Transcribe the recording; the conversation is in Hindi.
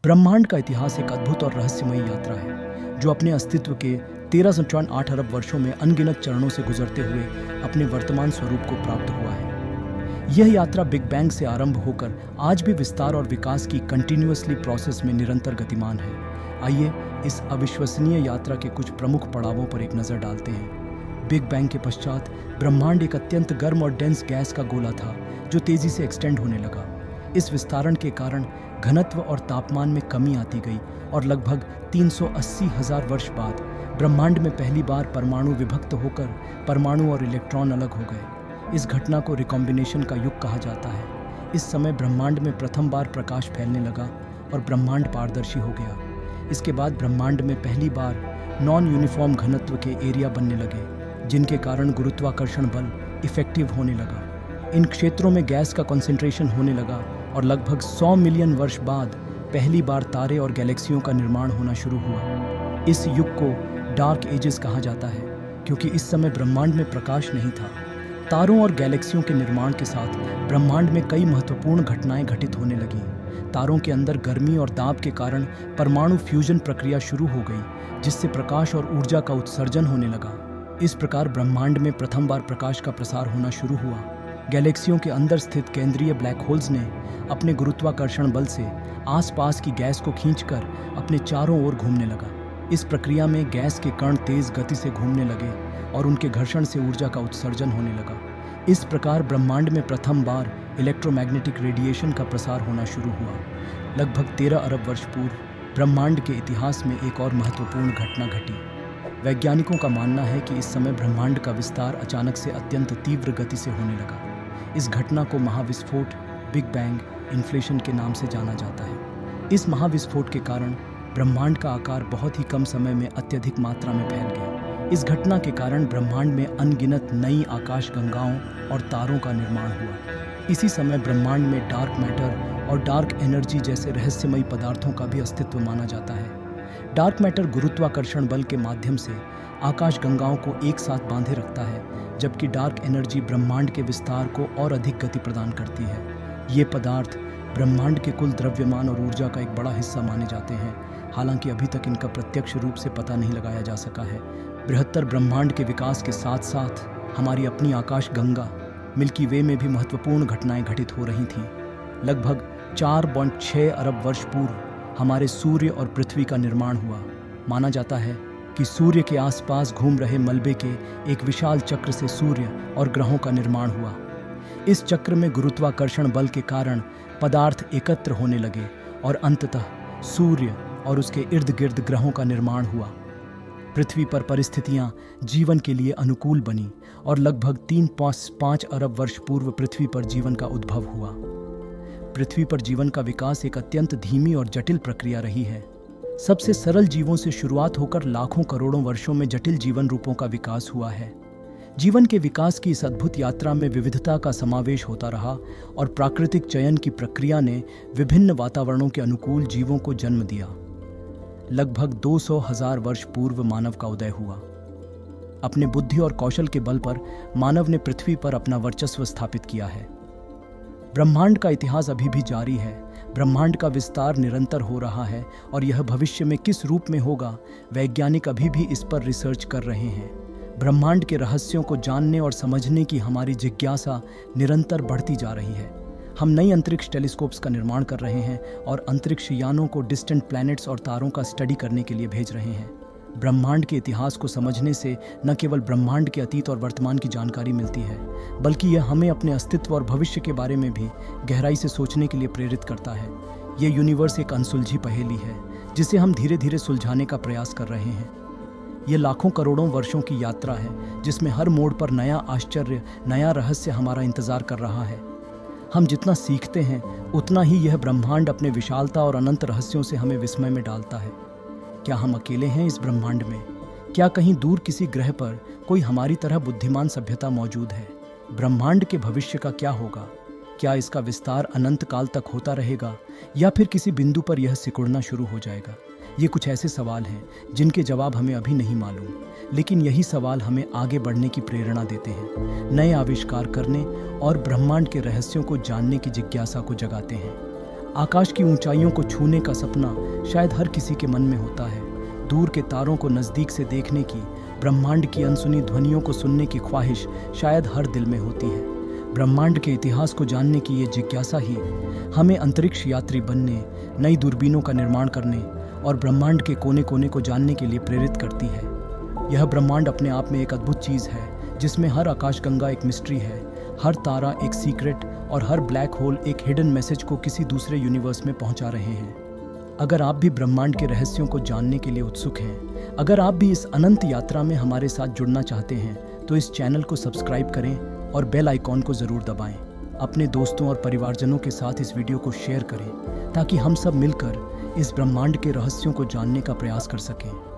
ब्रह्मांड का इतिहास एक अद्भुत और रहस्यमयी यात्रा है जो अपने अस्तित्व के 13.8 अरब वर्षों में अनगिनत चरणों से गुजरते हुए अपने वर्तमान स्वरूप को प्राप्त हुआ है। यह यात्रा बिग बैंग से आरंभ होकर आज भी विस्तार और विकास की कंटिन्यूअसली प्रोसेस में निरंतर गतिमान है। आइए इस अविश्वसनीय यात्रा के कुछ प्रमुख पड़ावों पर एक नज़र डालते हैं। बिग बैंग के पश्चात ब्रह्मांड एक अत्यंत गर्म और डेंस गैस का गोला था जो तेजी से एक्सटेंड होने लगा। इस विस्तारण के कारण घनत्व और तापमान में कमी आती गई और लगभग 380,000 वर्ष बाद ब्रह्मांड में पहली बार परमाणु विभक्त होकर परमाणु और इलेक्ट्रॉन अलग हो गए। इस घटना को रिकॉम्बिनेशन का युग कहा जाता है। इस समय ब्रह्मांड में प्रथम बार प्रकाश फैलने लगा और ब्रह्मांड पारदर्शी हो गया। इसके बाद ब्रह्मांड में पहली बार नॉन यूनिफॉर्म घनत्व के एरिया बनने लगे जिनके कारण गुरुत्वाकर्षण बल इफेक्टिव होने लगा। इन क्षेत्रों में गैस का कंसंट्रेशन होने लगा और लगभग 100 मिलियन वर्ष बाद पहली बार तारे और गैलेक्सियों का निर्माण होना शुरू हुआ। इस युग को डार्क एजेस कहा जाता है क्योंकि इस समय ब्रह्मांड में प्रकाश नहीं था। तारों और गैलेक्सियों के निर्माण के साथ ब्रह्मांड में कई महत्वपूर्ण घटनाएं घटित होने लगीं। तारों के अंदर गर्मी और दाब के कारण परमाणु फ्यूजन प्रक्रिया शुरू हो गई जिससे प्रकाश और ऊर्जा का उत्सर्जन होने लगा। इस प्रकार ब्रह्मांड में प्रथम बार प्रकाश का प्रसार होना शुरू हुआ। गैलेक्सियों के अंदर स्थित केंद्रीय ब्लैक होल्स ने अपने गुरुत्वाकर्षण बल से आसपास की गैस को खींचकर अपने चारों ओर घूमने लगा। इस प्रक्रिया में गैस के कण तेज गति से घूमने लगे और उनके घर्षण से ऊर्जा का उत्सर्जन होने लगा। इस प्रकार ब्रह्मांड में प्रथम बार इलेक्ट्रोमैग्नेटिक रेडिएशन का प्रसार होना शुरू हुआ। लगभग 13 अरब वर्ष पूर्व ब्रह्मांड के इतिहास में एक और महत्वपूर्ण घटना घटी। वैज्ञानिकों का मानना है कि इस समय ब्रह्मांड का विस्तार अचानक से अत्यंत तीव्र गति से होने लगा। इस घटना को महाविस्फोट, बिग बैंग इन्फ्लेशन के नाम से जाना जाता है। इस महाविस्फोट के कारण ब्रह्मांड का आकार बहुत ही कम समय में अत्यधिक मात्रा में फैल गया। इस घटना के कारण ब्रह्मांड में अनगिनत नई आकाश गंगाओं और तारों का निर्माण हुआ। इसी समय ब्रह्मांड में डार्क मैटर और डार्क एनर्जी जैसे रहस्यमयी पदार्थों का भी अस्तित्व माना जाता है। डार्क मैटर गुरुत्वाकर्षण बल के माध्यम से आकाश गंगाओं को एक साथ बांधे रखता है, जबकि डार्क एनर्जी ब्रह्मांड के विस्तार को और अधिक गति प्रदान करती है। ये पदार्थ ब्रह्मांड के कुल द्रव्यमान और ऊर्जा का एक बड़ा हिस्सा माने जाते हैं, हालांकि अभी तक इनका प्रत्यक्ष रूप से पता नहीं लगाया जा सका है। बृहत्तर ब्रह्मांड के विकास के साथ साथ हमारी अपनी आकाश गंगा मिल्की वे में भी महत्वपूर्ण घटनाएं घटित हो रही थीं। लगभग 4.6 अरब वर्ष पूर्व हमारे सूर्य और पृथ्वी का निर्माण हुआ। माना जाता है कि सूर्य के आसपास घूम रहे मलबे के एक विशाल चक्र से सूर्य और ग्रहों का निर्माण हुआ। इस चक्र में गुरुत्वाकर्षण बल के कारण पदार्थ एकत्र होने लगे और अंततः सूर्य और उसके इर्द गिर्द ग्रहों का निर्माण हुआ। पृथ्वी पर परिस्थितियां जीवन के लिए अनुकूल बनी और लगभग 3.5 अरब वर्ष पूर्व पृथ्वी पर जीवन का उद्भव हुआ। पृथ्वी पर जीवन का विकास एक अत्यंत धीमी और जटिल प्रक्रिया रही है। सबसे सरल जीवों से शुरुआत होकर लाखों करोड़ों वर्षों में जटिल जीवन रूपों का विकास हुआ है। जीवन के विकास की इस अद्भुत यात्रा में विविधता का समावेश होता रहा और प्राकृतिक चयन की प्रक्रिया ने विभिन्न वातावरणों के अनुकूल जीवों को जन्म दिया। लगभग 200,000 वर्ष पूर्व मानव का उदय हुआ। अपने बुद्धि और कौशल के बल पर मानव ने पृथ्वी पर अपना वर्चस्व स्थापित किया है। ब्रह्मांड का इतिहास अभी भी जारी है। ब्रह्मांड का विस्तार निरंतर हो रहा है और यह भविष्य में किस रूप में होगा, वैज्ञानिक अभी भी इस पर रिसर्च कर रहे हैं। ब्रह्मांड के रहस्यों को जानने और समझने की हमारी जिज्ञासा निरंतर बढ़ती जा रही है। हम नई अंतरिक्ष टेलीस्कोप्स का निर्माण कर रहे हैं और अंतरिक्ष यानों को डिस्टेंट प्लैनेट्स और तारों का स्टडी करने के लिए भेज रहे हैं। ब्रह्मांड के इतिहास को समझने से न केवल ब्रह्मांड के अतीत और वर्तमान की जानकारी मिलती है, बल्कि यह हमें अपने अस्तित्व और भविष्य के बारे में भी गहराई से सोचने के लिए प्रेरित करता है। यह यूनिवर्स एक अनसुलझी पहेली है जिसे हम धीरे धीरे सुलझाने का प्रयास कर रहे हैं। ये लाखों करोड़ों वर्षों की यात्रा है जिसमें हर मोड़ पर नया आश्चर्य, नया रहस्य हमारा इंतजार कर रहा है। हम जितना सीखते हैं उतना ही यह ब्रह्मांड अपने विशालता और अनंत रहस्यों से हमें विस्मय में डालता है। क्या हम अकेले हैं इस ब्रह्मांड में? क्या कहीं दूर किसी ग्रह पर कोई हमारी तरह बुद्धिमान सभ्यता मौजूद है? ब्रह्मांड के भविष्य का क्या होगा? क्या इसका विस्तार अनंत काल तक होता रहेगा या फिर किसी बिंदु पर यह सिकुड़ना शुरू हो जाएगा? ये कुछ ऐसे सवाल हैं जिनके जवाब हमें अभी नहीं मालूम, लेकिन यही सवाल हमें आगे बढ़ने की प्रेरणा देते हैं, नए आविष्कार करने और ब्रह्मांड के रहस्यों को जानने की जिज्ञासा को जगाते हैं। आकाश की ऊंचाइयों को छूने का सपना शायद हर किसी के मन में होता है। दूर के तारों को नज़दीक से देखने की, ब्रह्मांड की अनसुनी ध्वनियों को सुनने की ख्वाहिश शायद हर दिल में होती है। ब्रह्मांड के इतिहास को जानने की ये जिज्ञासा ही हमें अंतरिक्ष यात्री बनने, नई दूरबीनों का निर्माण करने और ब्रह्मांड के कोने कोने को जानने के लिए प्रेरित करती है। यह ब्रह्मांड अपने आप में एक अद्भुत चीज़ है, जिसमें हर आकाशगंगा एक मिस्ट्री है, हर तारा एक सीक्रेट और हर ब्लैक होल एक हिडन मैसेज को किसी दूसरे यूनिवर्स में पहुंचा रहे हैं। अगर आप भी ब्रह्मांड के रहस्यों को जानने के लिए उत्सुक हैं, अगर आप भी इस अनंत यात्रा में हमारे साथ जुड़ना चाहते हैं, तो इस चैनल को सब्सक्राइब करें और बेल आइकॉन को ज़रूर दबाएं। अपने दोस्तों और परिवारजनों के साथ इस वीडियो को शेयर करें, ताकि हम सब मिलकर इस ब्रह्मांड के रहस्यों को जानने का प्रयास कर सकें।